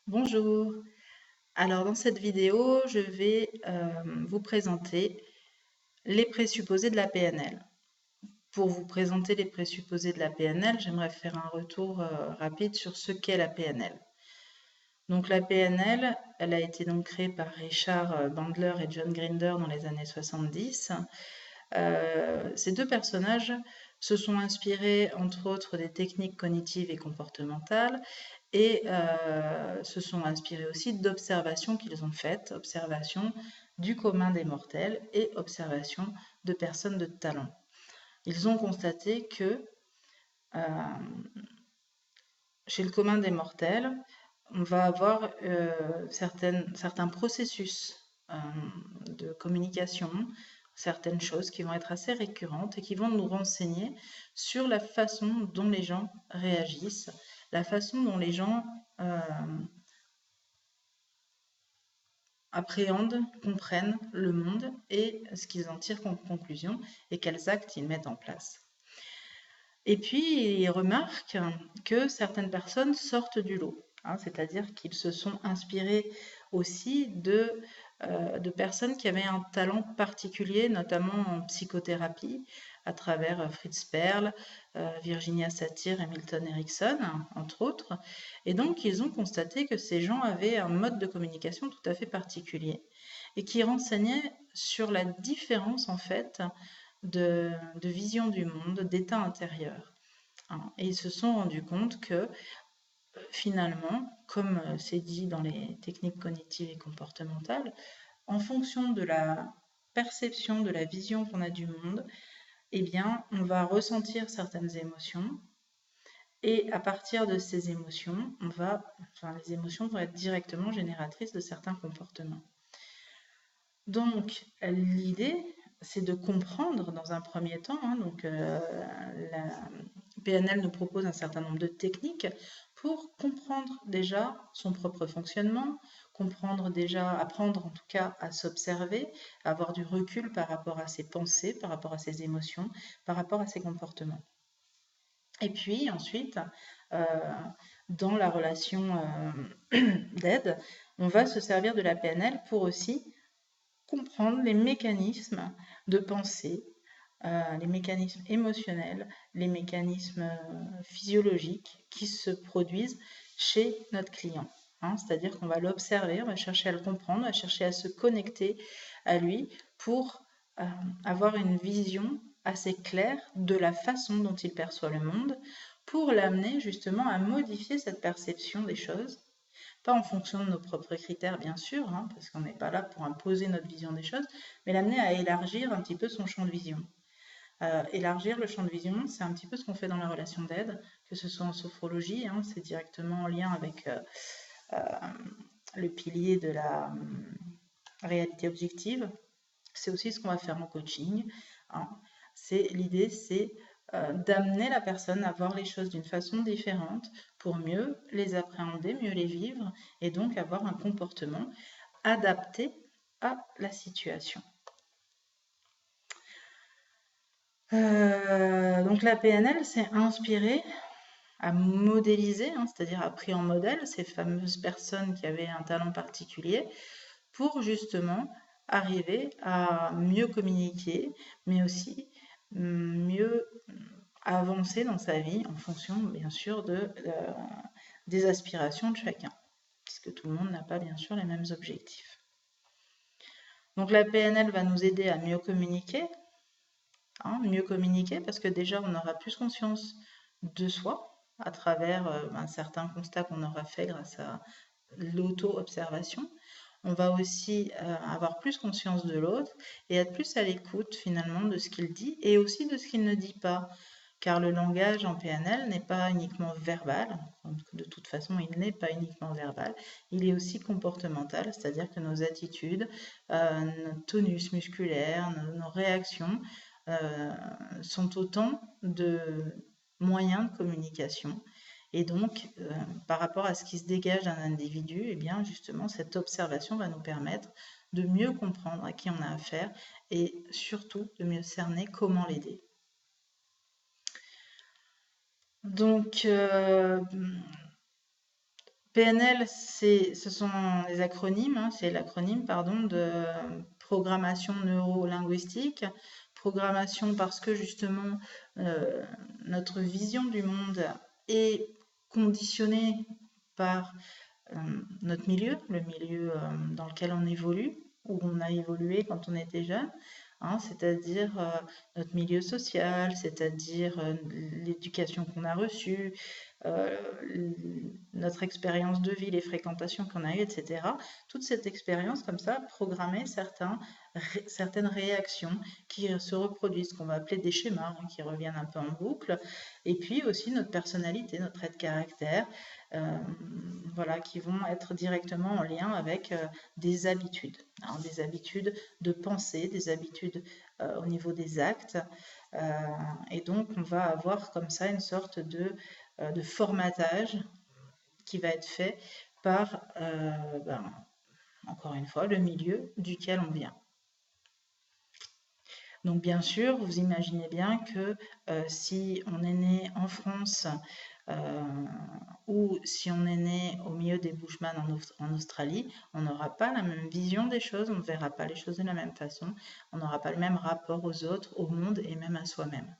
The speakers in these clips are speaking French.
Bonjour. Alors dans cette vidéo, je vais vous présenter les présupposés de la PNL. Pour vous présenter les présupposés de la PNL, j'aimerais faire un retour rapide sur ce qu'est la PNL. Donc la PNL, elle a été donc créée par Richard Bandler et John Grinder dans les années 70. Ces deux personnages se sont inspirés entre autres des techniques cognitives et comportementales et se sont inspirés aussi d'observations qu'ils ont faites, observations du commun des mortels et observations de personnes de talent. Ils ont constaté que euh, chez le commun des mortels, on va avoir certains processus de communication, certaines choses qui vont être assez récurrentes et qui vont nous renseigner sur la façon dont les gens réagissent, la façon dont les gens euh, appréhendent, comprennent le monde et ce qu'ils en tirent comme conclusion et quels actes ils mettent en place. Et puis, il remarque que certaines personnes sortent du lot, hein, c'est-à-dire qu'ils se sont inspirés aussi de personnes qui avaient un talent particulier, notamment en psychothérapie, à travers Fritz Perl, Virginia Satir et Milton Erickson, entre autres. Et donc, ils ont constaté que ces gens avaient un mode de communication tout à fait particulier et qui renseignait sur la différence, en fait, de vision du monde, d'état intérieur, hein. Et ils se sont rendus compte que finalement, comme c'est dit dans les techniques cognitives et comportementales, en fonction de la perception, de la vision qu'on a du monde, eh bien, on va ressentir certaines émotions. Et à partir de ces émotions, les émotions vont être directement génératrices de certains comportements. Donc, l'idée, c'est de comprendre dans un premier temps, hein, la PNL nous propose un certain nombre de techniques pour comprendre déjà son propre fonctionnement, comprendre déjà, apprendre en tout cas à s'observer, à avoir du recul par rapport à ses pensées, par rapport à ses émotions, par rapport à ses comportements. Et puis ensuite, euh, dans la relation d'aide, on va se servir de la PNL pour aussi comprendre les mécanismes de pensée, les mécanismes émotionnels, les mécanismes physiologiques qui se produisent chez notre client, hein. C'est-à-dire qu'on va l'observer, on va chercher à le comprendre, on va chercher à se connecter à lui pour euh, avoir une vision assez claire de la façon dont il perçoit le monde, pour l'amener justement à modifier cette perception des choses, pas en fonction de nos propres critères, bien sûr, hein, parce qu'on n'est pas là pour imposer notre vision des choses, mais l'amener à élargir un petit peu son champ de vision. Élargir le champ de vision, c'est un petit peu ce qu'on fait dans la relation d'aide, que ce soit en sophrologie, hein, c'est directement en lien avec euh, le pilier de la réalité objective. C'est aussi ce qu'on va faire en coaching, hein. L'idée, c'est d'amener la personne à voir les choses d'une façon différente pour mieux les appréhender, mieux les vivre et donc avoir un comportement adapté à la situation. Donc la PNL s'est inspirée, a modélisé, hein, c'est-à-dire a pris en modèle ces fameuses personnes qui avaient un talent particulier pour justement arriver à mieux communiquer, mais aussi mieux avancer dans sa vie en fonction, bien sûr, des aspirations de chacun, puisque tout le monde n'a pas, bien sûr, les mêmes objectifs. Donc la PNL va nous aider à mieux communiquer parce que déjà on aura plus conscience de soi à travers un certain constat qu'on aura fait grâce à l'auto-observation. On va aussi avoir plus conscience de l'autre et être plus à l'écoute finalement de ce qu'il dit et aussi de ce qu'il ne dit pas. Car le langage en PNL n'est pas uniquement verbal, de toute façon il n'est pas uniquement verbal, il est aussi comportemental, c'est-à-dire que nos attitudes, notre tonus musculaire, nos réactions euh, sont autant de moyens de communication. Et donc, par rapport à ce qui se dégage d'un individu, eh bien, justement, cette observation va nous permettre de mieux comprendre à qui on a affaire et surtout de mieux cerner comment l'aider. Donc, PNL, ce sont les acronymes, hein, c'est l'acronyme, pardon, de programmation neuro-linguistique. Programmation parce que justement, euh, notre vision du monde est conditionnée par notre milieu, le milieu dans lequel on évolue, où on a évolué quand on était jeune, hein, c'est-à-dire notre milieu social, c'est-à-dire l'éducation qu'on a reçue, euh, notre expérience de vie, les fréquentations qu'on a eues, etc. Toute cette expérience, comme ça, programmer certaines réactions qui se reproduisent, qu'on va appeler des schémas, hein, qui reviennent un peu en boucle, et puis aussi notre personnalité, notre trait de caractère, euh, voilà, qui vont être directement en lien avec des habitudes, hein, des habitudes de pensée, des habitudes au niveau des actes. Et donc, on va avoir comme ça une sorte de formatage qui va être fait par, encore une fois, le milieu duquel on vient. Donc bien sûr, vous imaginez bien que si on est né en France euh, ou si on est né au milieu des Bushman en Australie, on n'aura pas la même vision des choses, on ne verra pas les choses de la même façon, on n'aura pas le même rapport aux autres, au monde et même à soi-même.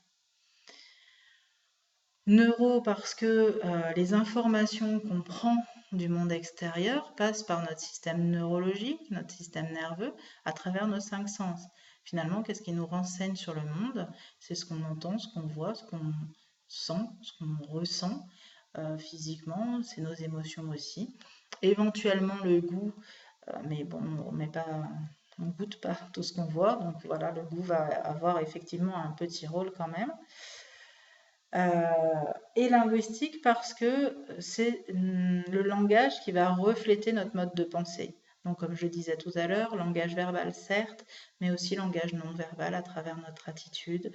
Neuro parce que les informations qu'on prend du monde extérieur passent par notre système neurologique, notre système nerveux, à travers nos 5 sens. Finalement, qu'est-ce qui nous renseigne sur le monde? C'est ce qu'on entend, ce qu'on voit, ce qu'on sent, ce qu'on ressent physiquement, c'est nos émotions aussi. Éventuellement le goût, mais bon, on goûte pas tout ce qu'on voit, donc voilà, le goût va avoir effectivement un petit rôle quand même. Et linguistique parce que c'est le langage qui va refléter notre mode de pensée. Donc, comme je disais tout à l'heure, langage verbal certes, mais aussi langage non verbal à travers notre attitude,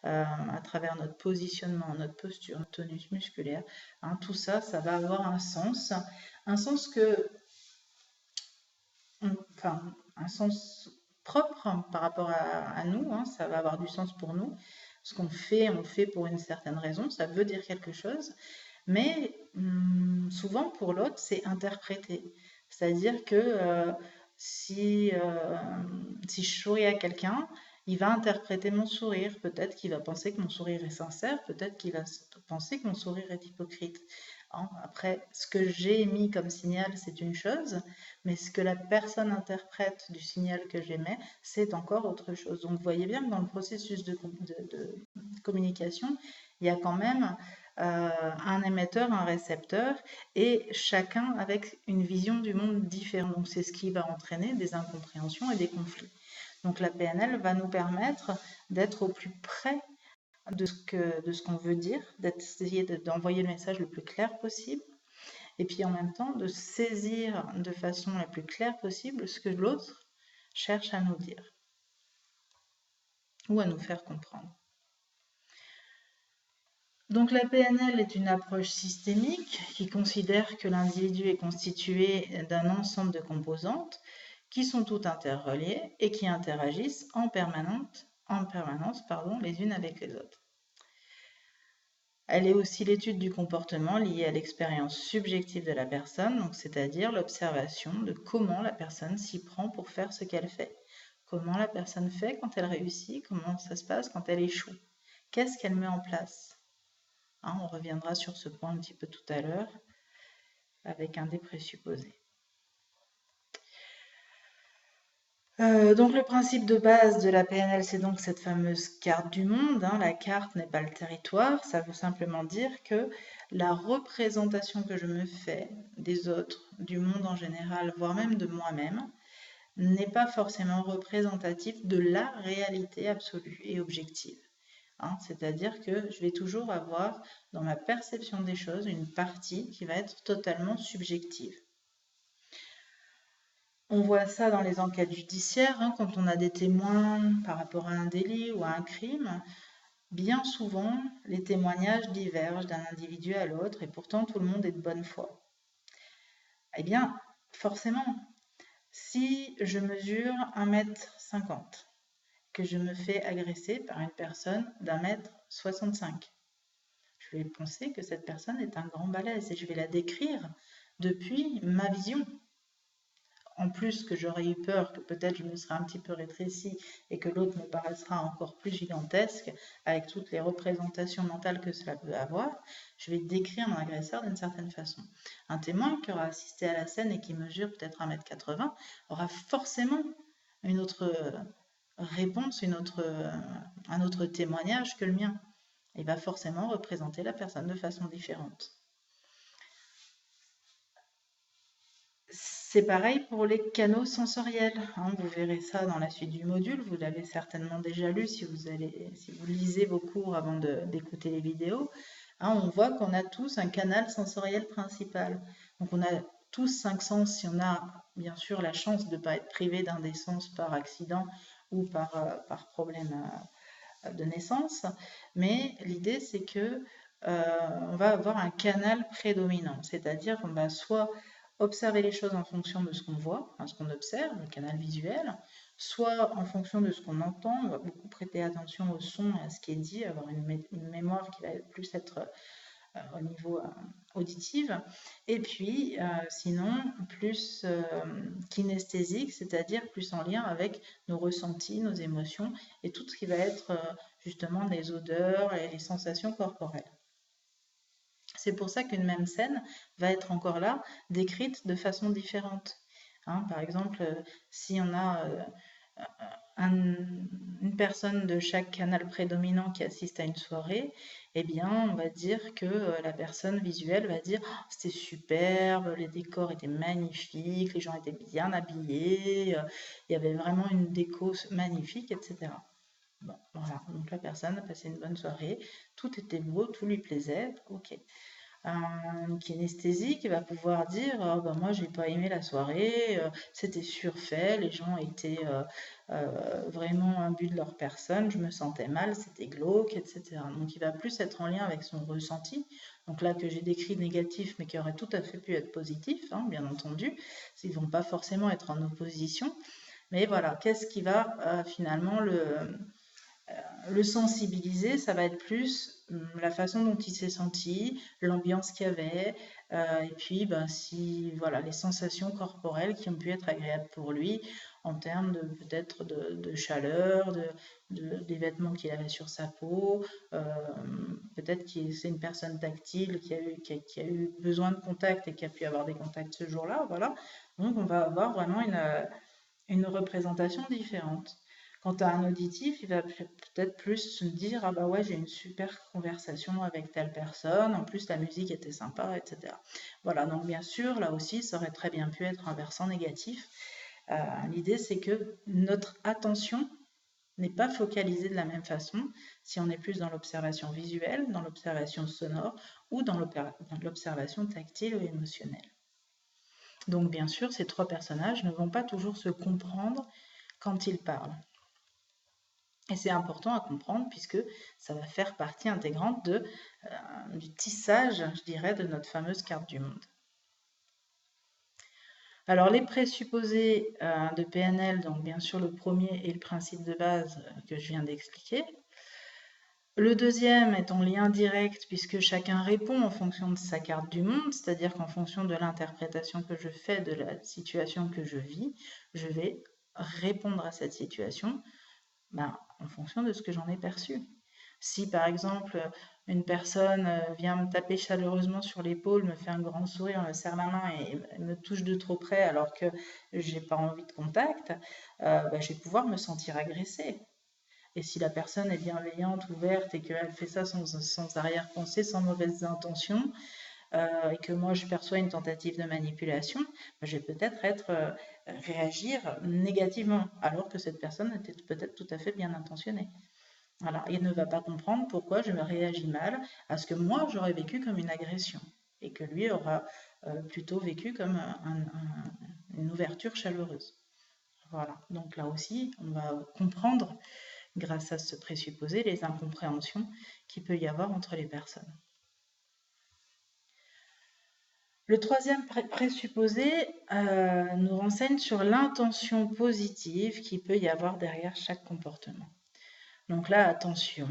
à travers notre positionnement, notre posture, notre tonus musculaire. Hein, tout ça, ça va avoir un sens enfin, un sens propre par rapport à nous, hein, ça va avoir du sens pour nous. Ce qu'on fait, on le fait pour une certaine raison, ça veut dire quelque chose, mais souvent pour l'autre, c'est interprété. C'est-à-dire que si je souris à quelqu'un, il va interpréter mon sourire. Peut-être qu'il va penser que mon sourire est sincère, peut-être qu'il va penser que mon sourire est hypocrite. Hein, après, ce que j'ai émis comme signal, c'est une chose, mais ce que la personne interprète du signal que j'émets, c'est encore autre chose. Donc vous voyez bien que dans le processus de communication, il y a quand même un émetteur, un récepteur, et chacun avec une vision du monde différente. Donc c'est ce qui va entraîner des incompréhensions et des conflits. Donc la PNL va nous permettre d'être au plus près de ce qu'on veut dire, d'essayer d'envoyer le message le plus clair possible, et puis en même temps de saisir de façon la plus claire possible ce que l'autre cherche à nous dire ou à nous faire comprendre. Donc la PNL est une approche systémique qui considère que l'individu est constitué d'un ensemble de composantes qui sont toutes interreliées et qui interagissent en permanence, les unes avec les autres. Elle est aussi l'étude du comportement lié à l'expérience subjective de la personne, donc c'est-à-dire l'observation de comment la personne s'y prend pour faire ce qu'elle fait. Comment la personne fait quand elle réussit, comment ça se passe quand elle échoue. Qu'est-ce qu'elle met en place? Hein, on reviendra sur ce point un petit peu tout à l'heure avec un des présupposés. Donc le principe de base de la PNL, c'est donc cette fameuse carte du monde. Hein. La carte n'est pas le territoire, ça veut simplement dire que la représentation que je me fais des autres, du monde en général, voire même de moi-même, n'est pas forcément représentative de la réalité absolue et objective. Hein. C'est-à-dire que je vais toujours avoir dans ma perception des choses une partie qui va être totalement subjective. On voit ça dans les enquêtes judiciaires, hein, quand on a des témoins par rapport à un délit ou à un crime. Bien souvent, les témoignages divergent d'un individu à l'autre et pourtant tout le monde est de bonne foi. Eh bien, forcément, si je mesure 1,50 m, que je me fais agresser par une personne d'1,65 m, je vais penser que cette personne est un grand balèze et je vais la décrire depuis ma vision. En plus que j'aurais eu peur que peut-être je me serais un petit peu rétrécie et que l'autre me paraîtra encore plus gigantesque avec toutes les représentations mentales que cela peut avoir, je vais décrire mon agresseur d'une certaine façon. Un témoin qui aura assisté à la scène et qui mesure peut-être 1,80 m aura forcément une autre réponse, un autre témoignage que le mien. Il va forcément représenter la personne de façon différente. C'est pareil pour les canaux sensoriels, hein. Vous verrez ça dans la suite du module. Vous l'avez certainement déjà lu si vous lisez vos cours avant d'écouter les vidéos. Hein, on voit qu'on a tous un canal sensoriel principal. Donc on a tous 5 sens si on a bien sûr la chance de ne pas être privé d'un des sens par accident ou par problème de naissance. Mais l'idée c'est que on va avoir un canal prédominant, c'est-à-dire qu'on va soit observer les choses en fonction de ce qu'on voit, ce qu'on observe, le canal visuel, soit en fonction de ce qu'on entend, on va beaucoup prêter attention au son et à ce qui est dit, avoir une mémoire qui va plus être au niveau auditif, et puis sinon plus kinesthésique, c'est-à-dire plus en lien avec nos ressentis, nos émotions, et tout ce qui va être justement les odeurs et les sensations corporelles. C'est pour ça qu'une même scène va être encore là, décrite de façon différente. Hein, par exemple, si on a une personne de chaque canal prédominant qui assiste à une soirée, eh bien, on va dire que la personne visuelle va dire oh, c'était superbe, les décors étaient magnifiques, les gens étaient bien habillés, il y avait vraiment une déco magnifique, etc. Bon, voilà, donc la personne a passé une bonne soirée, tout était beau, tout lui plaisait, ok. Un kinesthésique va pouvoir dire oh, bah, moi j'ai pas aimé la soirée, c'était surfait, les gens étaient vraiment imbus de leur personne, je me sentais mal, c'était glauque, etc. Donc il va plus être en lien avec son ressenti, donc là que j'ai décrit négatif mais qui aurait tout à fait pu être positif, hein, bien entendu, ils vont pas forcément être en opposition, mais voilà, qu'est-ce qui va finalement le sensibiliser, ça va être plus la façon dont il s'est senti, l'ambiance qu'il y avait, et puis ben, si voilà les sensations corporelles qui ont pu être agréables pour lui en termes de peut-être de chaleur, des vêtements qu'il avait sur sa peau, peut-être que c'est une personne tactile qui a eu besoin de contact et qui a pu avoir des contacts ce jour-là, voilà. Donc on va avoir vraiment une représentation différente. Quant à un auditif, il va peut-être plus se dire ah bah ouais j'ai une super conversation avec telle personne, en plus la musique était sympa, etc. Voilà, donc bien sûr là aussi ça aurait très bien pu être un versant négatif. L'idée c'est que notre attention n'est pas focalisée de la même façon si on est plus dans l'observation visuelle, dans l'observation sonore ou dans l'observation tactile ou émotionnelle. Donc bien sûr ces trois personnages ne vont pas toujours se comprendre quand ils parlent. Et c'est important à comprendre puisque ça va faire partie intégrante du tissage, je dirais, de notre fameuse carte du monde. Alors les présupposés de PNL, donc bien sûr le premier est le principe de base que je viens d'expliquer. Le deuxième est en lien direct puisque chacun répond en fonction de sa carte du monde, c'est-à-dire qu'en fonction de l'interprétation que je fais de la situation que je vis, je vais répondre à cette situation en fonction de ce que j'en ai perçu. Si par exemple une personne vient me taper chaleureusement sur l'épaule, me fait un grand sourire, me serre la main et me touche de trop près alors que j'ai pas envie de contact, je vais pouvoir me sentir agressée. Et si la personne est bienveillante, ouverte et qu'elle fait ça sans arrière-pensée, sans mauvaises intentions, et que moi je perçois une tentative de manipulation, je vais peut-être réagir négativement, alors que cette personne était peut-être tout à fait bien intentionnée. Voilà, il ne va pas comprendre pourquoi je me réagis mal à ce que moi j'aurais vécu comme une agression et que lui aura plutôt vécu comme une ouverture chaleureuse. Voilà, donc là aussi, on va comprendre, grâce à ce présupposé, les incompréhensions qu'il peut y avoir entre les personnes. Le troisième présupposé nous renseigne sur l'intention positive qu'il peut y avoir derrière chaque comportement. Donc là, attention,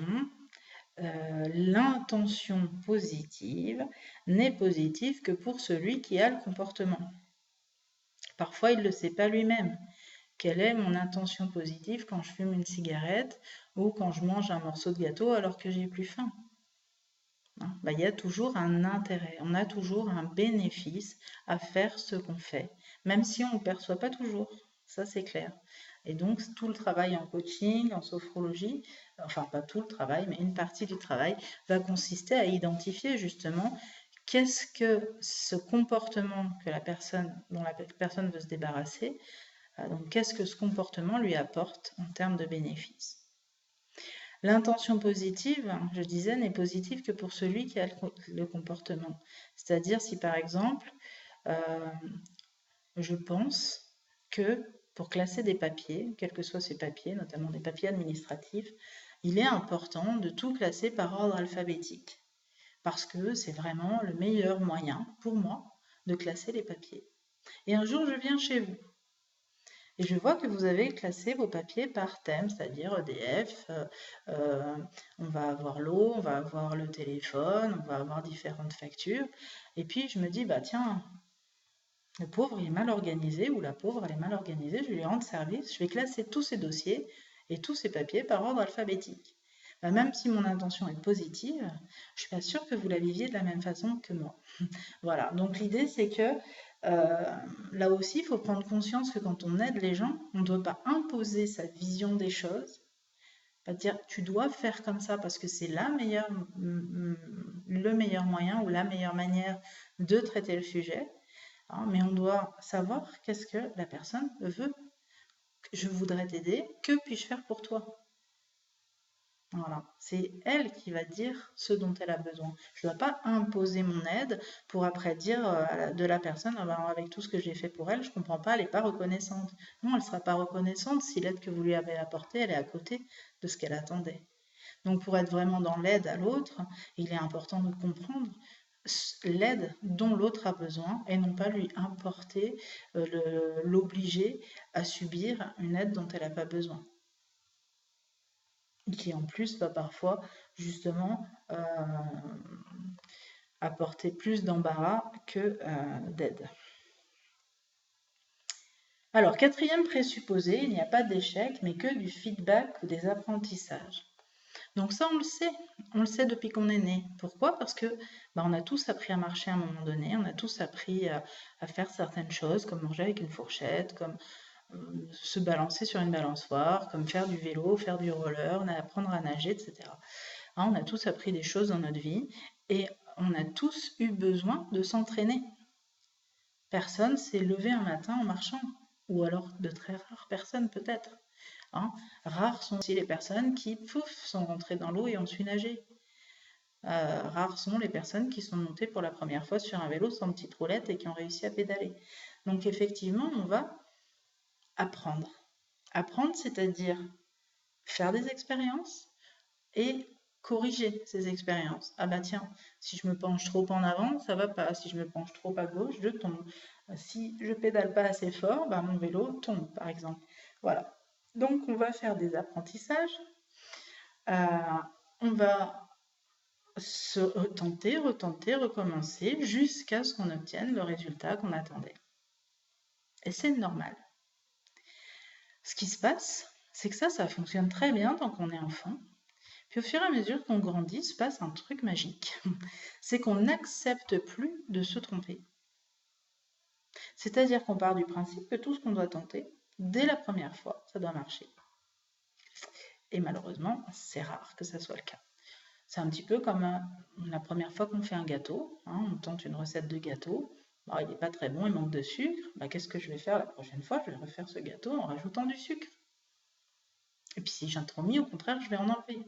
l'intention positive n'est positive que pour celui qui a le comportement. Parfois, il ne le sait pas lui-même. Quelle est mon intention positive quand je fume une cigarette ou quand je mange un morceau de gâteau alors que j'ai plus faim? Il y a toujours un intérêt, on a toujours un bénéfice à faire ce qu'on fait, même si on ne le perçoit pas toujours, ça c'est clair. Et donc tout le travail en coaching, en sophrologie, enfin pas tout le travail, mais une partie du travail va consister à identifier justement qu'est-ce que ce comportement que dont la personne veut se débarrasser, donc qu'est-ce que ce comportement lui apporte en termes de bénéfices. L'intention positive, je disais, n'est positive que pour celui qui a le comportement. C'est-à-dire si par exemple, je pense que pour classer des papiers, quels que soient ces papiers, notamment des papiers administratifs, il est important de tout classer par ordre alphabétique. Parce que c'est vraiment le meilleur moyen pour moi de classer les papiers. Et un jour, je viens chez vous. Et je vois que vous avez classé vos papiers par thème, c'est-à-dire EDF, on va avoir l'eau, on va avoir le téléphone, on va avoir différentes factures. Et puis je me dis, bah tiens, le pauvre il est mal organisé, ou la pauvre elle est mal organisée, je vais lui rendre service, je vais classer tous ces dossiers et tous ces papiers par ordre alphabétique. Bah, même si mon intention est positive, je suis pas sûre que vous la viviez de la même façon que moi. Voilà, donc l'idée c'est que là aussi, il faut prendre conscience que quand on aide les gens, on ne doit pas imposer sa vision des choses, pas dire tu dois faire comme ça parce que c'est le meilleur moyen ou la meilleure manière de traiter le sujet, hein, mais on doit savoir qu'est-ce que la personne veut. Je voudrais t'aider, que puis-je faire pour toi? Voilà, c'est elle qui va dire ce dont elle a besoin. Je ne dois pas imposer mon aide pour après dire de la personne, ah ben, avec tout ce que j'ai fait pour elle, je ne comprends pas, elle n'est pas reconnaissante. Non, elle ne sera pas reconnaissante si l'aide que vous lui avez apportée, elle est à côté de ce qu'elle attendait. Donc pour être vraiment dans l'aide à l'autre, il est important de comprendre l'aide dont l'autre a besoin et non pas lui importer, l'obliger à subir une aide dont elle n'a pas besoin, qui en plus va parfois justement apporter plus d'embarras que d'aide. Alors, quatrième présupposé, il n'y a pas d'échec, mais que du feedback ou des apprentissages. Donc ça, on le sait depuis qu'on est né. Pourquoi? Parce que on a tous appris à marcher à un moment donné, on a tous appris à faire certaines choses, comme manger avec une fourchette, comme se balancer sur une balançoire, comme faire du vélo, faire du roller, apprendre à nager, etc. Hein, on a tous appris des choses dans notre vie et on a tous eu besoin de s'entraîner. Personne s'est levé un matin en marchant, ou alors de très rares personnes peut-être. Hein. Rares sont aussi les personnes qui, pouf, sont rentrées dans l'eau et ont su nager. Rares sont les personnes qui sont montées pour la première fois sur un vélo sans petite roulette et qui ont réussi à pédaler. Donc effectivement, on va apprendre. Apprendre, c'est-à-dire faire des expériences et corriger ces expériences. Ah bah tiens, si je me penche trop en avant, ça va pas. Si je me penche trop à gauche, je tombe. Si je pédale pas assez fort, bah mon vélo tombe, par exemple. Voilà. Donc on va faire des apprentissages. On va se retenter, recommencer jusqu'à ce qu'on obtienne le résultat qu'on attendait. Et c'est normal. Ce qui se passe, c'est que ça fonctionne très bien tant qu'on est enfant. Puis au fur et à mesure qu'on grandit, se passe un truc magique. C'est qu'on n'accepte plus de se tromper. C'est-à-dire qu'on part du principe que tout ce qu'on doit tenter, dès la première fois, ça doit marcher. Et malheureusement, c'est rare que ça soit le cas. C'est un petit peu comme la première fois qu'on fait un gâteau, hein, on tente une recette de gâteau, il n'est pas très bon, il manque de sucre, qu'est-ce que je vais faire la prochaine fois? Je vais refaire ce gâteau en rajoutant du sucre. Et puis si j'en ai trop mis, au contraire, je vais en enlever.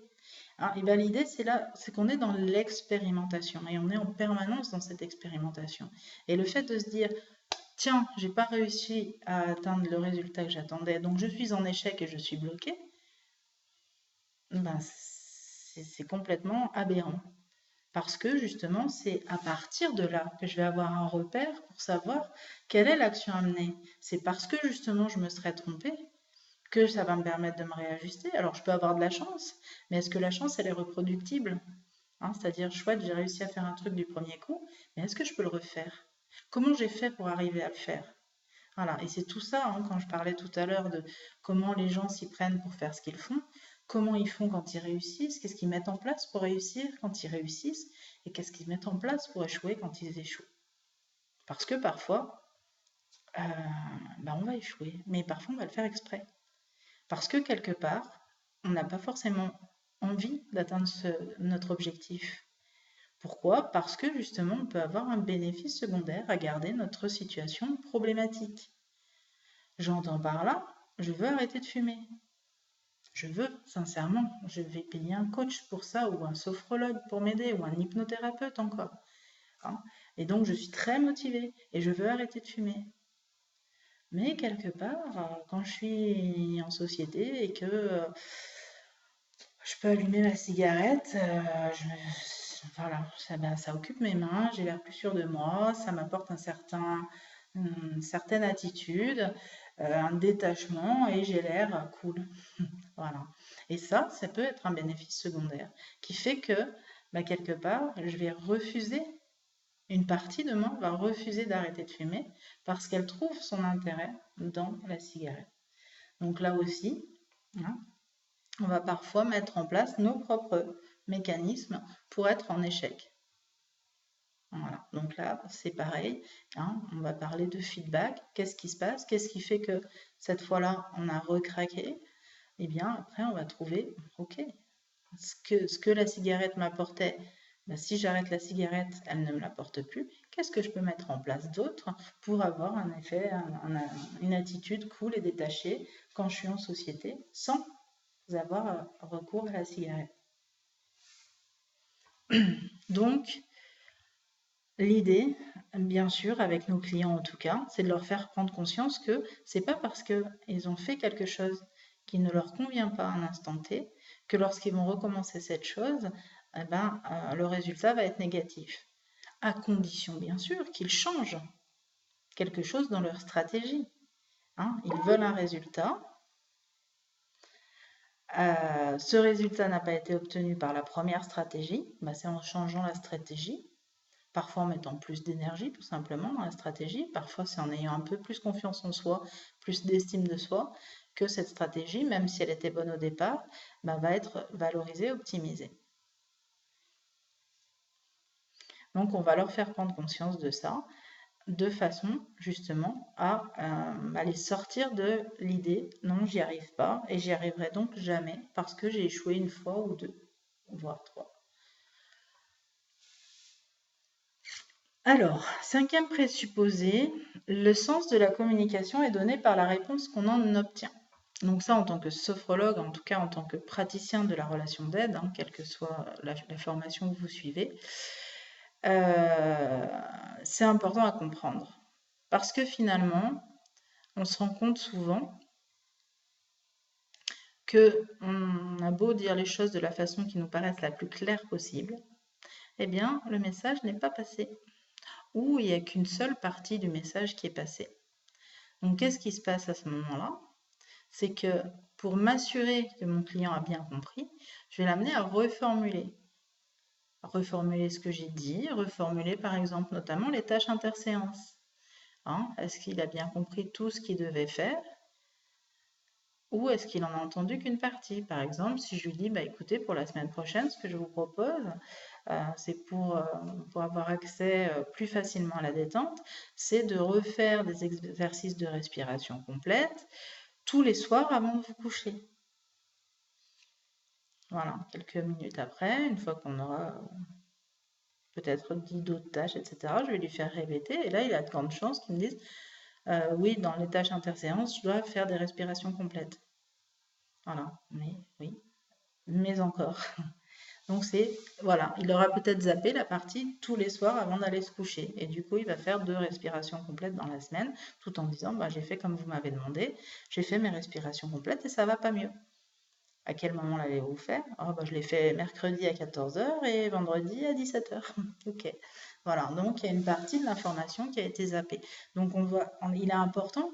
Hein, et bien l'idée, c'est qu'on est dans l'expérimentation et on est en permanence dans cette expérimentation. Et le fait de se dire, tiens, j'ai pas réussi à atteindre le résultat que j'attendais, donc je suis en échec et je suis bloqué, c'est complètement aberrant. Parce que justement, c'est à partir de là que je vais avoir un repère pour savoir quelle est l'action à mener. C'est parce que justement je me serais trompée que ça va me permettre de me réajuster. Alors, je peux avoir de la chance, mais est-ce que la chance, elle est reproductible? Hein, c'est-à-dire, chouette, j'ai réussi à faire un truc du premier coup, mais est-ce que je peux le refaire? Comment j'ai fait pour arriver à le faire? Voilà, et c'est tout ça, hein, quand je parlais tout à l'heure de comment les gens s'y prennent pour faire ce qu'ils font, comment ils font quand ils réussissent, qu'est-ce qu'ils mettent en place pour réussir quand ils réussissent, et qu'est-ce qu'ils mettent en place pour échouer quand ils échouent. Parce que parfois, euh, on va échouer, mais parfois on va le faire exprès. Parce que quelque part, on n'a pas forcément envie d'atteindre notre objectif. Pourquoi? Parce que justement, on peut avoir un bénéfice secondaire à garder notre situation problématique. J'entends par là, je veux arrêter de fumer. Je veux, sincèrement, je vais payer un coach pour ça, ou un sophrologue pour m'aider, ou un hypnothérapeute encore. Hein. Et donc, je suis très motivée et je veux arrêter de fumer. Mais quelque part, quand je suis en société et que je peux allumer ma cigarette, voilà, ça occupe mes mains, j'ai l'air plus sûre de moi, ça m'apporte une certaine attitude, un détachement et j'ai l'air cool. Voilà. Et ça peut être un bénéfice secondaire qui fait que, quelque part, je vais refuser, une partie de moi va refuser d'arrêter de fumer parce qu'elle trouve son intérêt dans la cigarette. Donc là aussi, hein, on va parfois mettre en place nos propres mécanismes pour être en échec. Voilà, donc là, c'est pareil, hein, on va parler de feedback. Qu'est-ce qui se passe? Qu'est-ce qui fait que cette fois-là, on a recraqué? Eh bien, après, on va trouver, ok, ce que la cigarette m'apportait, si j'arrête la cigarette, elle ne me l'apporte plus. Qu'est-ce que je peux mettre en place d'autre pour avoir un effet, une attitude cool et détachée quand je suis en société sans avoir recours à la cigarette? Donc, l'idée, bien sûr, avec nos clients en tout cas, c'est de leur faire prendre conscience que c'est pas parce qu'ils ont fait quelque chose qui ne leur convient pas à un instant T que lorsqu'ils vont recommencer cette chose, le résultat va être négatif. À condition, bien sûr, qu'ils changent quelque chose dans leur stratégie. Hein. Ils veulent un résultat. Ce résultat n'a pas été obtenu par la première stratégie. C'est en changeant la stratégie. Parfois en mettant plus d'énergie tout simplement dans la stratégie, parfois c'est en ayant un peu plus confiance en soi, plus d'estime de soi, que cette stratégie, même si elle était bonne au départ, va être valorisée, optimisée. Donc on va leur faire prendre conscience de ça, de façon justement à les sortir de l'idée non j'y arrive pas et j'y arriverai donc jamais parce que j'ai échoué une fois ou deux, voire trois. Alors, cinquième présupposé, le sens de la communication est donné par la réponse qu'on en obtient. Donc ça, en tant que sophrologue, en tout cas en tant que praticien de la relation d'aide, hein, quelle que soit la formation que vous suivez, c'est important à comprendre. Parce que finalement, on se rend compte souvent qu'on a beau dire les choses de la façon qui nous paraisse la plus claire possible, eh bien, le message n'est pas passé. Ou il n'y a qu'une seule partie du message qui est passée. Donc, qu'est-ce qui se passe à ce moment-là? C'est que pour m'assurer que mon client a bien compris, je vais l'amener à reformuler. Reformuler ce que j'ai dit, reformuler par exemple notamment les tâches interséances. Hein, est-ce qu'il a bien compris tout ce qu'il devait faire? Ou est-ce qu'il en a entendu qu'une partie? Par exemple, si je lui dis, écoutez, pour la semaine prochaine, ce que je vous propose, c'est pour avoir accès plus facilement à la détente, c'est de refaire des exercices de respiration complète tous les soirs avant de vous coucher. Voilà, quelques minutes après, une fois qu'on aura peut-être dit d'autres tâches, etc., je vais lui faire répéter, et là, il a de grandes chances qu'il me dise, oui, dans les tâches interséances, je dois faire des respirations complètes. Voilà, mais oui, mais encore. Donc voilà, il aura peut-être zappé la partie tous les soirs avant d'aller se coucher. Et du coup, il va faire 2 respirations complètes dans la semaine, tout en disant, j'ai fait comme vous m'avez demandé, j'ai fait mes respirations complètes et ça va pas mieux. À quel moment l'avez-vous fait? Je l'ai fait mercredi à 14h et vendredi à 17h. Ok. Voilà, donc il y a une partie de l'information qui a été zappée. Donc il est important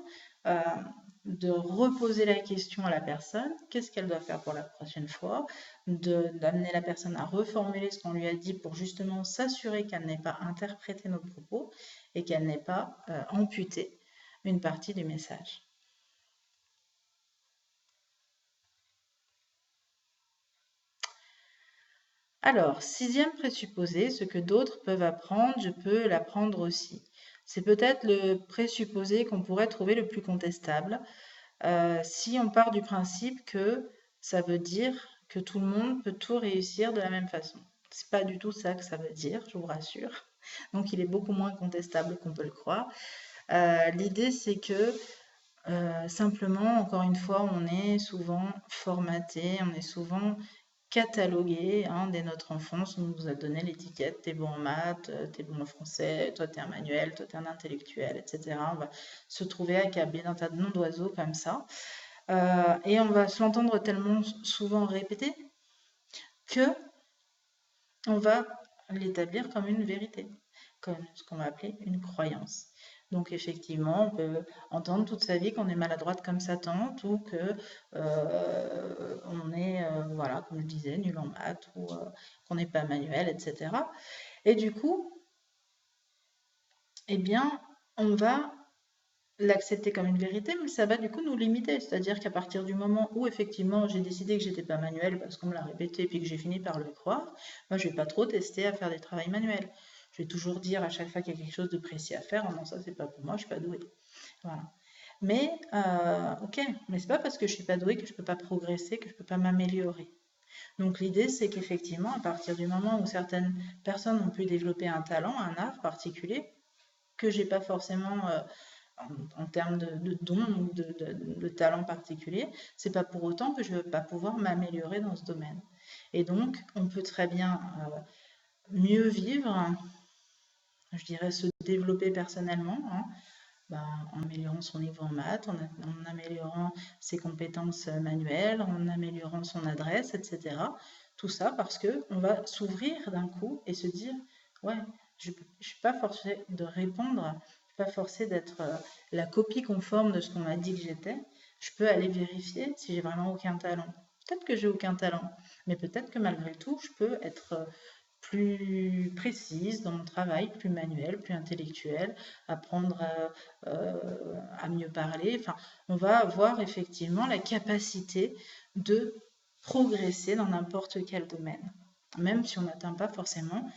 de reposer la question à la personne, qu'est-ce qu'elle doit faire pour la prochaine fois, d'amener la personne à reformuler ce qu'on lui a dit pour justement s'assurer qu'elle n'ait pas interprété nos propos et qu'elle n'ait pas amputé une partie du message. Alors, sixième présupposé, ce que d'autres peuvent apprendre, je peux l'apprendre aussi. C'est peut-être le présupposé qu'on pourrait trouver le plus contestable, si on part du principe que ça veut dire que tout le monde peut tout réussir de la même façon. C'est pas du tout ça que ça veut dire, je vous rassure. Donc il est beaucoup moins contestable qu'on peut le croire. L'idée c'est que simplement, encore une fois, on est souvent formaté, on est souvent catalogué dès notre enfance. On nous a donné l'étiquette, t'es bon en maths, t'es bon en français, toi t'es un manuel, toi t'es un intellectuel, etc. On va se trouver accablé d'un tas de noms d'oiseaux comme ça. Et on va se l'entendre tellement souvent répéter que on va l'établir comme une vérité, comme ce qu'on va appeler une croyance. Donc effectivement, on peut entendre toute sa vie qu'on est maladroite comme sa tante ou que on est, voilà, comme je disais, nul en maths ou qu'on n'est pas manuel, etc. Et du coup, eh bien, on va l'accepter comme une vérité, mais ça va du coup nous limiter. C'est-à-dire qu'à partir du moment où effectivement j'ai décidé que j'étais pas manuel parce qu'on me l'a répété et puis que j'ai fini par le croire, moi je vais pas trop tester à faire des travaux manuels. Je vais toujours dire à chaque fois qu'il y a quelque chose de précis à faire, oh non ça c'est pas pour moi, je suis pas douée. Voilà. Mais ok, mais c'est pas parce que je suis pas douée que je peux pas progresser, que je peux pas m'améliorer. Donc l'idée c'est qu'effectivement à partir du moment où certaines personnes ont pu développer un talent, un art particulier, que j'ai pas forcément en termes de dons ou de talents particuliers, c'est pas pour autant que je ne vais pas pouvoir m'améliorer dans ce domaine. Et donc, on peut très bien mieux vivre, je dirais se développer personnellement, en améliorant son niveau en maths, en améliorant ses compétences manuelles, en améliorant son adresse, etc. Tout ça parce que on va s'ouvrir d'un coup et se dire, ouais, je ne suis pas forcée de répondre, je suis pas forcée d'être la copie conforme de ce qu'on m'a dit que j'étais. Je peux aller vérifier si j'ai vraiment aucun talent. Peut-être que j'ai aucun talent, mais peut-être que malgré tout, je peux être plus précise dans mon travail, plus manuel, plus intellectuel, apprendre à mieux parler. Enfin, on va avoir effectivement la capacité de progresser dans n'importe quel domaine, même si on n'atteint pas forcément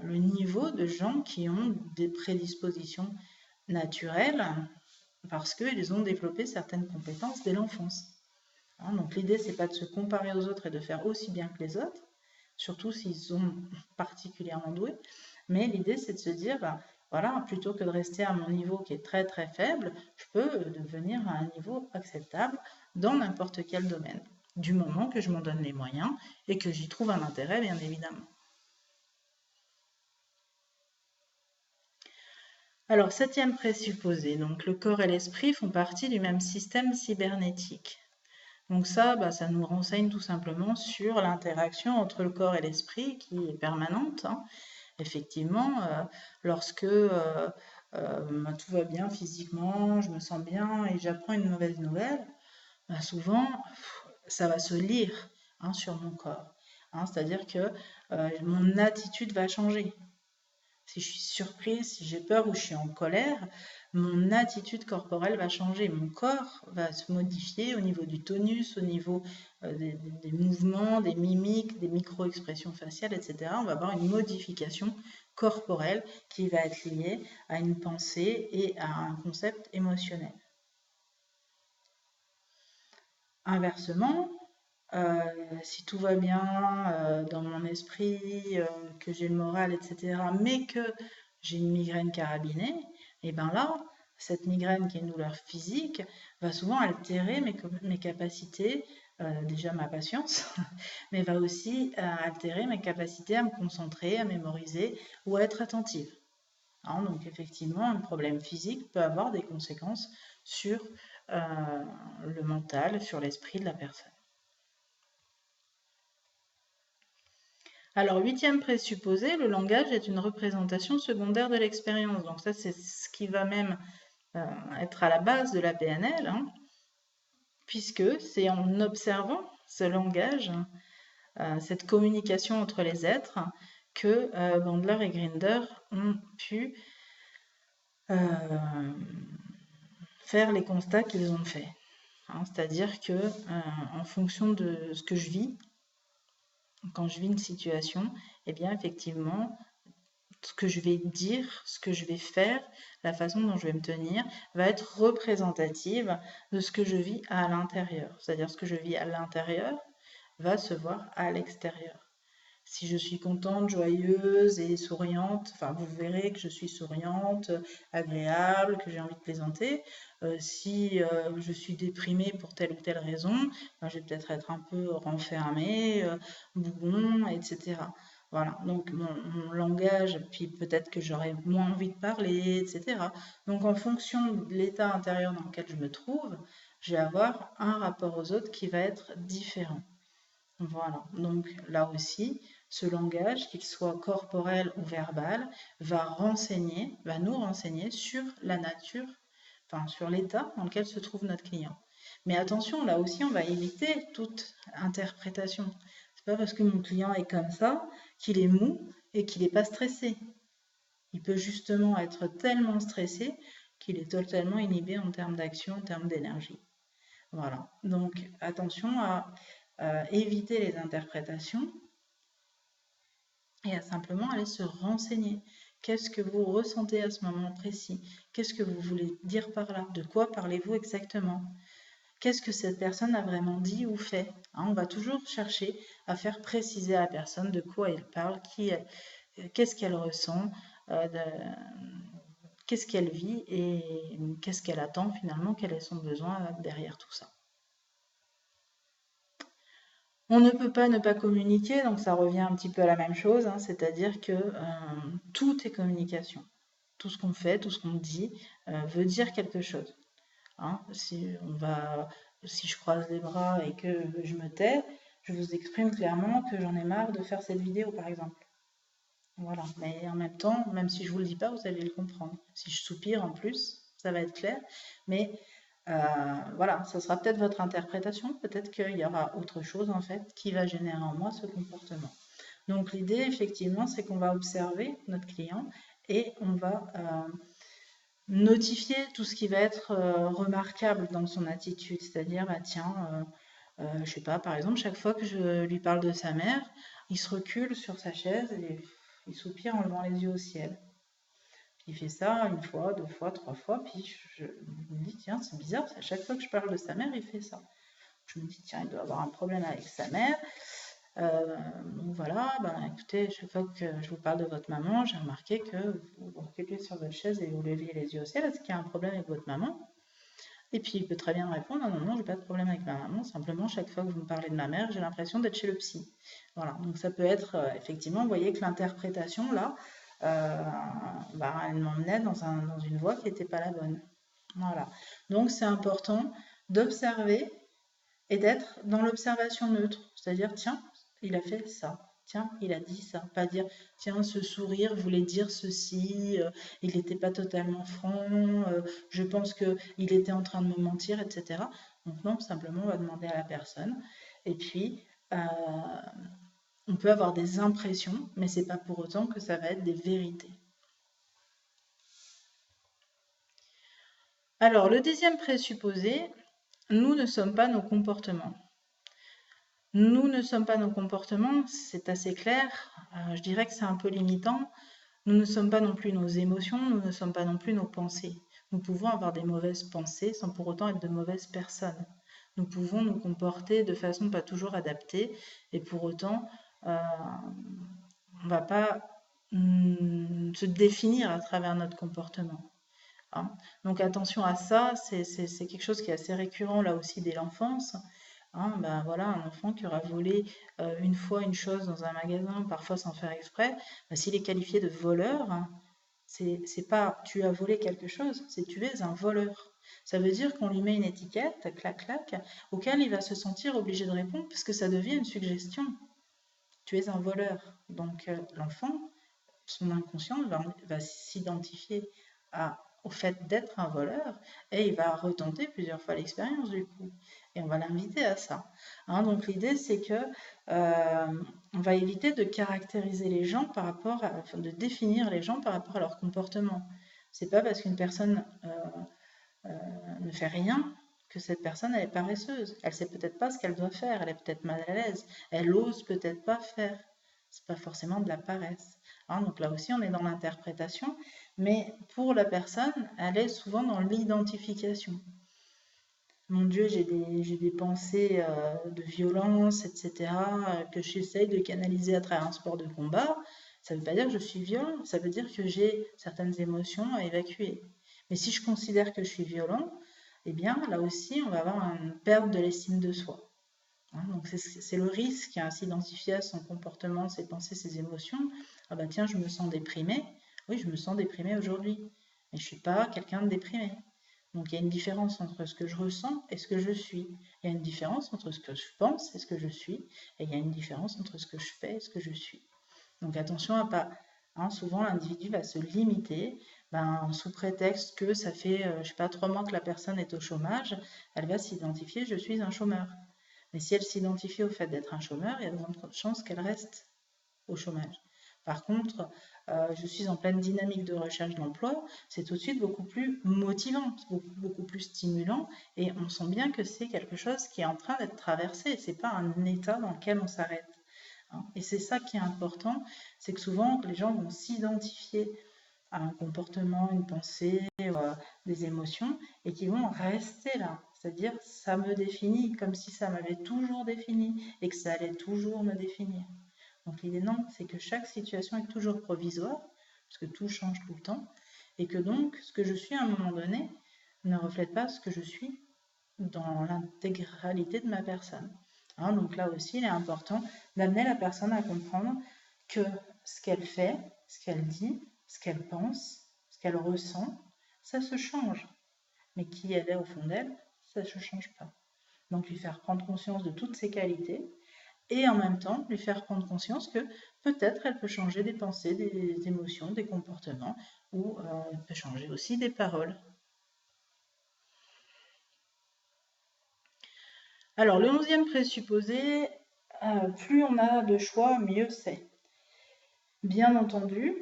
le niveau de gens qui ont des prédispositions naturelles parce qu'ils ont développé certaines compétences dès l'enfance. Donc l'idée, c'est pas de se comparer aux autres et de faire aussi bien que les autres, surtout s'ils sont particulièrement doués, mais l'idée, c'est de se dire, voilà, plutôt que de rester à mon niveau qui est très très faible, je peux devenir à un niveau acceptable dans n'importe quel domaine, du moment que je m'en donne les moyens et que j'y trouve un intérêt, bien évidemment. Alors, septième présupposé, donc le corps et l'esprit font partie du même système cybernétique. Donc ça, ça nous renseigne tout simplement sur l'interaction entre le corps et l'esprit qui est permanente. Effectivement, lorsque tout va bien physiquement, je me sens bien et j'apprends une mauvaise nouvelle, souvent ça va se lire sur mon corps. C'est-à-dire que mon attitude va changer. Si je suis surprise, si j'ai peur ou je suis en colère, mon attitude corporelle va changer. Mon corps va se modifier au niveau du tonus, au niveau des mouvements, des mimiques, des micro-expressions faciales, etc. On va avoir une modification corporelle qui va être liée à une pensée et à un concept émotionnel. Inversement, si tout va bien dans mon esprit, que j'ai le moral, etc., mais que j'ai une migraine carabinée, et bien là, cette migraine qui est une douleur physique va souvent altérer mes capacités, déjà ma patience, mais va aussi altérer mes capacités à me concentrer, à mémoriser ou à être attentive. Donc effectivement, un problème physique peut avoir des conséquences sur le mental, sur l'esprit de la personne. Alors, huitième présupposé, le langage est une représentation secondaire de l'expérience. Donc ça, c'est ce qui va même être à la base de la PNL. puisque c'est en observant ce langage, cette communication entre les êtres, que Bandler et Grinder ont pu faire les constats qu'ils ont faits. Hein, c'est-à-dire que en fonction de ce que je vis, quand je vis une situation, eh bien effectivement, ce que je vais dire, ce que je vais faire, la façon dont je vais me tenir, va être représentative de ce que je vis à l'intérieur. C'est-à-dire ce que je vis à l'intérieur va se voir à l'extérieur. Si je suis contente, joyeuse et souriante, enfin vous verrez que je suis souriante, agréable, que j'ai envie de plaisanter. Si je suis déprimée pour telle ou telle raison, ben, je vais peut-être être un peu renfermée, bougon, etc. Voilà, donc mon langage, puis peut-être que j'aurai moins envie de parler, etc. Donc en fonction de l'état intérieur dans lequel je me trouve, je vais avoir un rapport aux autres qui va être différent. Voilà, donc là aussi, ce langage, qu'il soit corporel ou verbal, va nous renseigner sur la nature, enfin sur l'état dans lequel se trouve notre client. Mais attention, là aussi, on va éviter toute interprétation. C'est pas parce que mon client est comme ça qu'il est mou et qu'il n'est pas stressé. Il peut justement être tellement stressé qu'il est totalement inhibé en termes d'action, en termes d'énergie. Voilà, donc attention à éviter les interprétations et à simplement aller se renseigner. Qu'est-ce que vous ressentez à ce moment précis? Qu'est-ce que vous voulez dire par là? De quoi parlez-vous exactement? Qu'est-ce que cette personne a vraiment dit ou fait? Hein, on va toujours chercher à faire préciser à la personne de quoi elle parle, qu'est-ce qu'elle ressent, qu'est-ce qu'elle vit et qu'est-ce qu'elle attend finalement, quel est son besoin derrière tout ça. On ne peut pas ne pas communiquer, donc ça revient un petit peu à la même chose, hein, c'est-à-dire que tout est communication. Tout ce qu'on fait, tout ce qu'on dit veut dire quelque chose. Hein. Si je croise les bras et que je me tais, je vous exprime clairement que j'en ai marre de faire cette vidéo, par exemple. Voilà, mais en même temps, même si je vous le dis pas, vous allez le comprendre. Si je soupire en plus, ça va être clair, mais voilà, ce sera peut-être votre interprétation, peut-être qu'il y aura autre chose en fait qui va générer en moi ce comportement. Donc l'idée effectivement c'est qu'on va observer notre client et on va notifier tout ce qui va être remarquable dans son attitude, c'est-à-dire bah tiens, je sais pas, par exemple chaque fois que je lui parle de sa mère, il se recule sur sa chaise et il soupire en levant les yeux au ciel. Il fait ça une fois, deux fois, trois fois, puis je me dis, tiens, c'est bizarre, à chaque fois que je parle de sa mère, il fait ça. Je me dis, tiens, il doit avoir un problème avec sa mère. Donc voilà, ben écoutez, chaque fois que je vous parle de votre maman, j'ai remarqué que vous vous reculez sur votre chaise et vous leviez les yeux au ciel. Est-ce qu'il y a un problème avec votre maman? Et puis il peut très bien répondre, non, non, non, j'ai pas de problème avec ma maman, simplement chaque fois que vous me parlez de ma mère, j'ai l'impression d'être chez le psy. Voilà, donc ça peut être effectivement, vous voyez que l'interprétation là, elle m'emmenait dans une voie qui n'était pas la bonne. Voilà, donc c'est important d'observer et d'être dans l'observation neutre, c'est-à-dire tiens, il a fait ça. Tiens, il a dit ça. Pas dire, tiens, ce sourire voulait dire ceci, il n'était pas totalement franc, je pense qu'il était en train de me mentir, etc. Donc non, simplement, on va demander à la personne. Et puis, on peut avoir des impressions, mais c'est pas pour autant que ça va être des vérités. Alors, le deuxième présupposé, nous ne sommes pas nos comportements. Nous ne sommes pas nos comportements, c'est assez clair. Je dirais que c'est un peu limitant. Nous ne sommes pas non plus nos émotions, nous ne sommes pas non plus nos pensées. Nous pouvons avoir des mauvaises pensées sans pour autant être de mauvaises personnes. Nous pouvons nous comporter de façon pas toujours adaptée et pour autant, on ne va pas se définir à travers notre comportement. Hein. Donc attention à ça, c'est quelque chose qui est assez récurrent là aussi dès l'enfance. Hein, ben voilà, un enfant qui aura volé une fois une chose dans un magasin, parfois sans faire exprès, ben, s'il est qualifié de voleur, hein, c'est pas tu as volé quelque chose, c'est tu es un voleur. Ça veut dire qu'on lui met une étiquette, clac clac, auquel il va se sentir obligé de répondre parce que ça devient une suggestion. Tu es un voleur. Donc l'enfant, son inconscient va s'identifier au fait d'être un voleur et il va retenter plusieurs fois l'expérience du coup. et on va l'inviter à ça. Hein, donc l'idée, c'est que on va éviter de caractériser les gens par rapport à, enfin, de définir les gens par rapport à leur comportement. C'est pas parce qu'une personne ne fait rien que cette personne elle est paresseuse. Elle sait peut-être pas ce qu'elle doit faire, elle est peut-être mal à l'aise, elle ose peut-être pas faire. C'est pas forcément de la paresse. Hein, donc là aussi, on est dans l'interprétation, mais pour la personne, elle est souvent dans l'identification. Mon Dieu, j'ai des pensées de violence, etc., que j'essaye de canaliser à travers un sport de combat. Ça ne veut pas dire que je suis violent, ça veut dire que j'ai certaines émotions à évacuer. Mais si je considère que je suis violent, eh bien, là aussi, on va avoir une perte de l'estime de soi. Hein, donc, c'est le risque à s'identifier à son comportement, ses pensées, ses émotions. Ah bah tiens, je me sens déprimée. Oui, je me sens déprimée aujourd'hui. Mais je ne suis pas quelqu'un de déprimé. Donc il y a une différence entre ce que je ressens et ce que je suis. Il y a une différence entre ce que je pense et ce que je suis. Et il y a une différence entre ce que je fais et ce que je suis. Donc attention à pas. Hein, souvent l'individu va se limiter sous prétexte que ça fait, je sais pas, 3 mois que la personne est au chômage, elle va s'identifier, je suis un chômeur. Mais si elle s'identifie au fait d'être un chômeur, il y a de grandes chances qu'elle reste au chômage. Par contre, je suis en pleine dynamique de recherche d'emploi, c'est tout de suite beaucoup plus motivant, beaucoup plus stimulant, et on sent bien que c'est quelque chose qui est en train d'être traversé, c'est pas un état dans lequel on s'arrête. Hein. Et c'est ça qui est important, c'est que souvent les gens vont s'identifier à un comportement, une pensée, des émotions, et qui vont rester là. C'est-à-dire, ça me définit comme si ça m'avait toujours défini et que ça allait toujours me définir. Donc l'idée non, c'est que chaque situation est toujours provisoire, parce que tout change tout le temps, et que donc ce que je suis à un moment donné ne reflète pas ce que je suis dans l'intégralité de ma personne. Hein, donc là aussi, il est important d'amener la personne à comprendre que ce qu'elle fait, ce qu'elle dit, ce qu'elle pense, ce qu'elle ressent, ça se change. Mais qui elle est au fond d'elle, ça ne se change pas. Donc lui faire prendre conscience de toutes ses qualités et en même temps lui faire prendre conscience que peut-être elle peut changer des pensées, des émotions, des comportements ou elle peut changer aussi des paroles. Alors le 11e présupposé, plus on a de choix, mieux c'est. Bien entendu,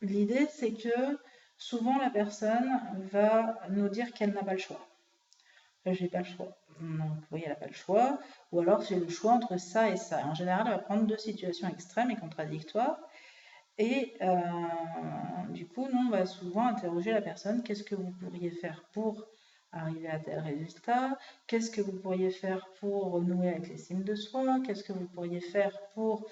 l'idée c'est que souvent la personne va nous dire qu'elle n'a pas le choix. J'ai pas le choix. Donc oui, elle n'a pas le choix. Ou alors j'ai le choix entre ça et ça. En général, elle va prendre deux situations extrêmes et contradictoires. Et du coup, nous, on va souvent interroger la personne, qu'est-ce que vous pourriez faire pour arriver à tel résultat? Qu'est-ce que vous pourriez faire pour renouer avec l'estime de soi? Qu'est-ce que vous pourriez faire pour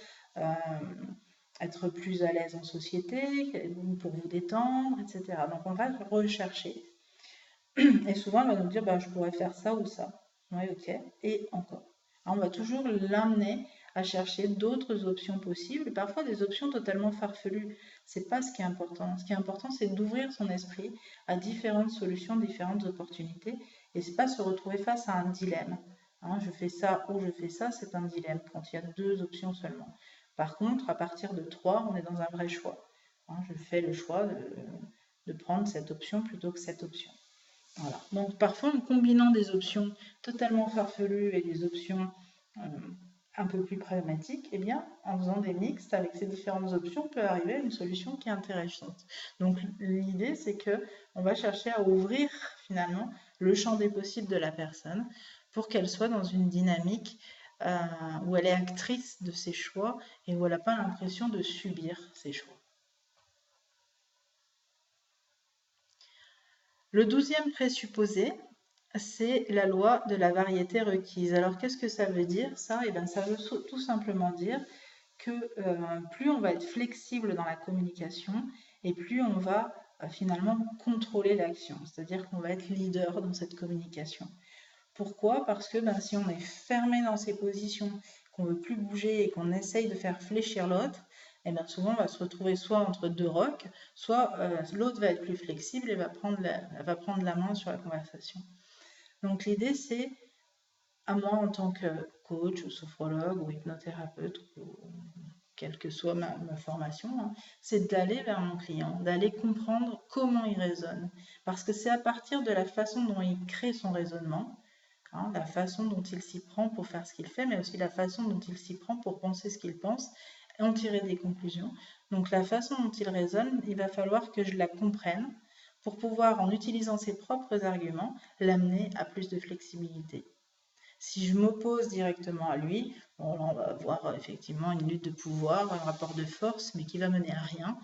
être plus à l'aise en société, pour vous détendre, etc. Donc on va rechercher. Et souvent, elle va nous dire, bah, je pourrais faire ça ou ça. Oui, ok. Et encore. Alors, on va toujours l'amener à chercher d'autres options possibles, et parfois des options totalement farfelues. C'est pas ce qui est important. Ce qui est important, c'est d'ouvrir son esprit à différentes solutions, différentes opportunités, et c'est pas se retrouver face à un dilemme. Hein, je fais ça ou je fais ça, c'est un dilemme quand il y a deux options seulement. Par contre, à partir de 3, on est dans un vrai choix. Hein, je fais le choix de prendre cette option plutôt que cette option. Voilà. Donc parfois en combinant des options totalement farfelues et des options un peu plus pragmatiques, eh bien en faisant des mixtes avec ces différentes options, on peut arriver à une solution qui est intéressante. Donc l'idée c'est que on va chercher à ouvrir finalement le champ des possibles de la personne pour qu'elle soit dans une dynamique où elle est actrice de ses choix et où elle n'a pas l'impression de subir ses choix. Le 12e présupposé, c'est la loi de la variété requise. Alors qu'est-ce que ça veut dire ça? Eh bien, ça veut tout simplement dire que plus on va être flexible dans la communication et plus on va finalement contrôler l'action, c'est-à-dire qu'on va être leader dans cette communication. Pourquoi? Parce que si on est fermé dans ses positions, qu'on ne veut plus bouger et qu'on essaye de faire fléchir l'autre, et bien souvent on va se retrouver soit entre deux rocs, soit l'autre va être plus flexible et va prendre la main sur la conversation. Donc l'idée c'est, à moi en tant que coach ou sophrologue ou hypnothérapeute ou quelle que soit ma formation, hein, c'est d'aller vers mon client, d'aller comprendre comment il raisonne. Parce que c'est à partir de la façon dont il crée son raisonnement, hein, la façon dont il s'y prend pour faire ce qu'il fait, mais aussi la façon dont il s'y prend pour penser ce qu'il pense et en tirer des conclusions. Donc la façon dont il raisonne, il va falloir que je la comprenne pour pouvoir, en utilisant ses propres arguments, l'amener à plus de flexibilité. Si je m'oppose directement à lui, bon, là, on va avoir effectivement une lutte de pouvoir, un rapport de force, mais qui va mener à rien.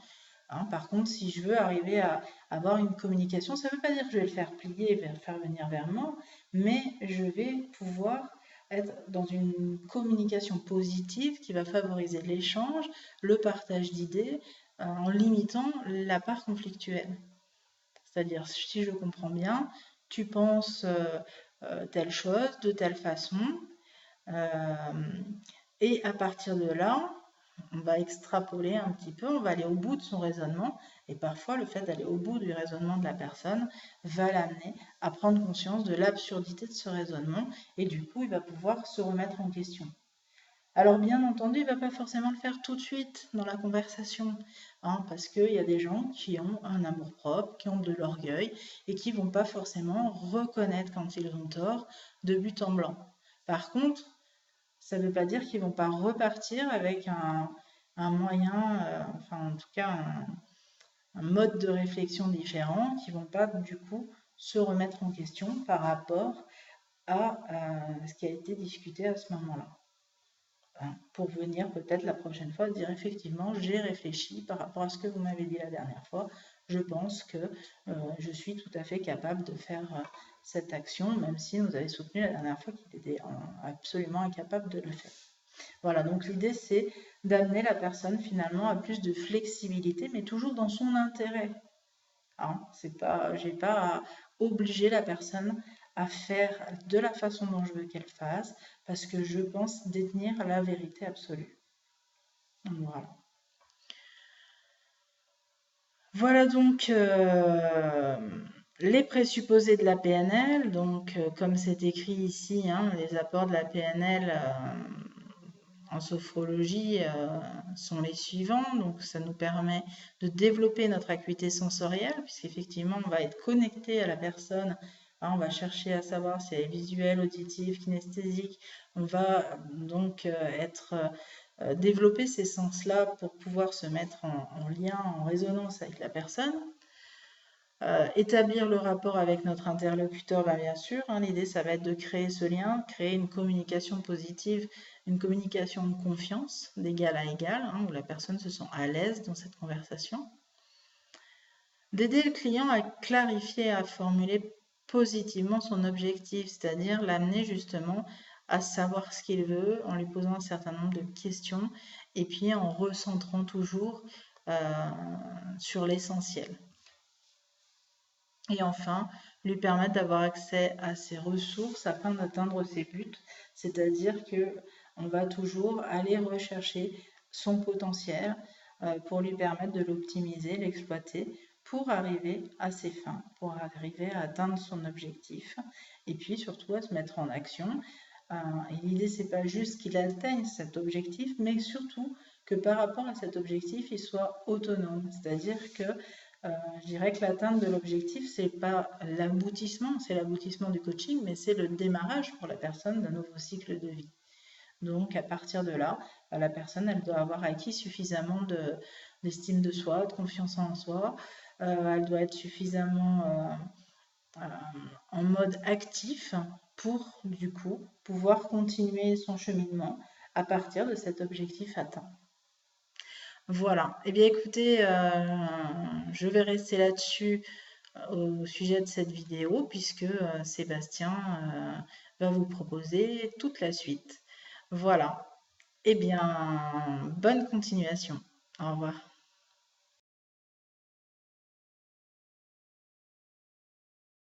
Hein. Par contre, si je veux arriver à avoir une communication, ça ne veut pas dire que je vais le faire plier, le faire venir vers moi, mais je vais pouvoir être dans une communication positive qui va favoriser l'échange, le partage d'idées, en limitant la part conflictuelle. C'est-à-dire, si je comprends bien, tu penses telle chose de telle façon, et à partir de là, on va extrapoler un petit peu, on va aller au bout de son raisonnement, et parfois le fait d'aller au bout du raisonnement de la personne va l'amener à prendre conscience de l'absurdité de ce raisonnement, et du coup, il va pouvoir se remettre en question. Alors bien entendu, il ne va pas forcément le faire tout de suite dans la conversation, hein, parce qu'il y a des gens qui ont un amour-propre, qui ont de l'orgueil, et qui ne vont pas forcément reconnaître quand ils ont tort de but en blanc. Par contre, ça ne veut pas dire qu'ils ne vont pas repartir avec un moyen, enfin en tout cas un mode de réflexion différent, qui ne vont pas du coup se remettre en question par rapport à ce qui a été discuté à ce moment-là. Hein, pour venir peut-être la prochaine fois dire effectivement j'ai réfléchi par rapport à ce que vous m'avez dit la dernière fois, je pense que je suis tout à fait capable de faire cette action, même si nous avez soutenu la dernière fois qu'il était absolument incapable de le faire. Voilà, donc l'idée c'est d'amener la personne finalement à plus de flexibilité, mais toujours dans son intérêt. Hein, j'ai pas à obliger la personne à faire de la façon dont je veux qu'elle fasse, parce que je pense détenir la vérité absolue. Voilà. Voilà donc les présupposés de la PNL. Donc, comme c'est écrit ici, hein, les apports de la PNL en sophrologie sont les suivants. Donc, ça nous permet de développer notre acuité sensorielle, puisqu'effectivement, on va être connecté à la personne. Hein, on va chercher à savoir si elle est visuelle, auditive, kinesthésique. On va donc développer ces sens-là pour pouvoir se mettre en lien, en résonance avec la personne. Établir le rapport avec notre interlocuteur, bien sûr, hein, l'idée ça va être de créer ce lien, créer une communication positive, une communication de confiance, d'égal à égal, hein, où la personne se sent à l'aise dans cette conversation. D'aider le client à clarifier, à formuler positivement son objectif, c'est-à-dire l'amener justement à savoir ce qu'il veut en lui posant un certain nombre de questions et puis en recentrant toujours sur l'essentiel. Et enfin, lui permettre d'avoir accès à ses ressources afin d'atteindre ses buts, c'est-à-dire que on va toujours aller rechercher son potentiel pour lui permettre de l'optimiser, l'exploiter, pour arriver à ses fins, pour arriver à atteindre son objectif, et puis surtout à se mettre en action. Et l'idée, c'est pas juste qu'il atteigne cet objectif, mais surtout que par rapport à cet objectif, il soit autonome, c'est-à-dire que je dirais que l'atteinte de l'objectif, c'est pas l'aboutissement, c'est l'aboutissement du coaching, mais c'est le démarrage pour la personne d'un nouveau cycle de vie. Donc, à partir de là, la personne, elle doit avoir acquis suffisamment d'estime de soi, de confiance en soi. Elle doit être suffisamment en mode actif pour, du coup, pouvoir continuer son cheminement à partir de cet objectif atteint. Voilà. Eh bien, écoutez, je vais rester là-dessus au sujet de cette vidéo, puisque Sébastien va vous proposer toute la suite. Voilà. Eh bien, bonne continuation. Au revoir.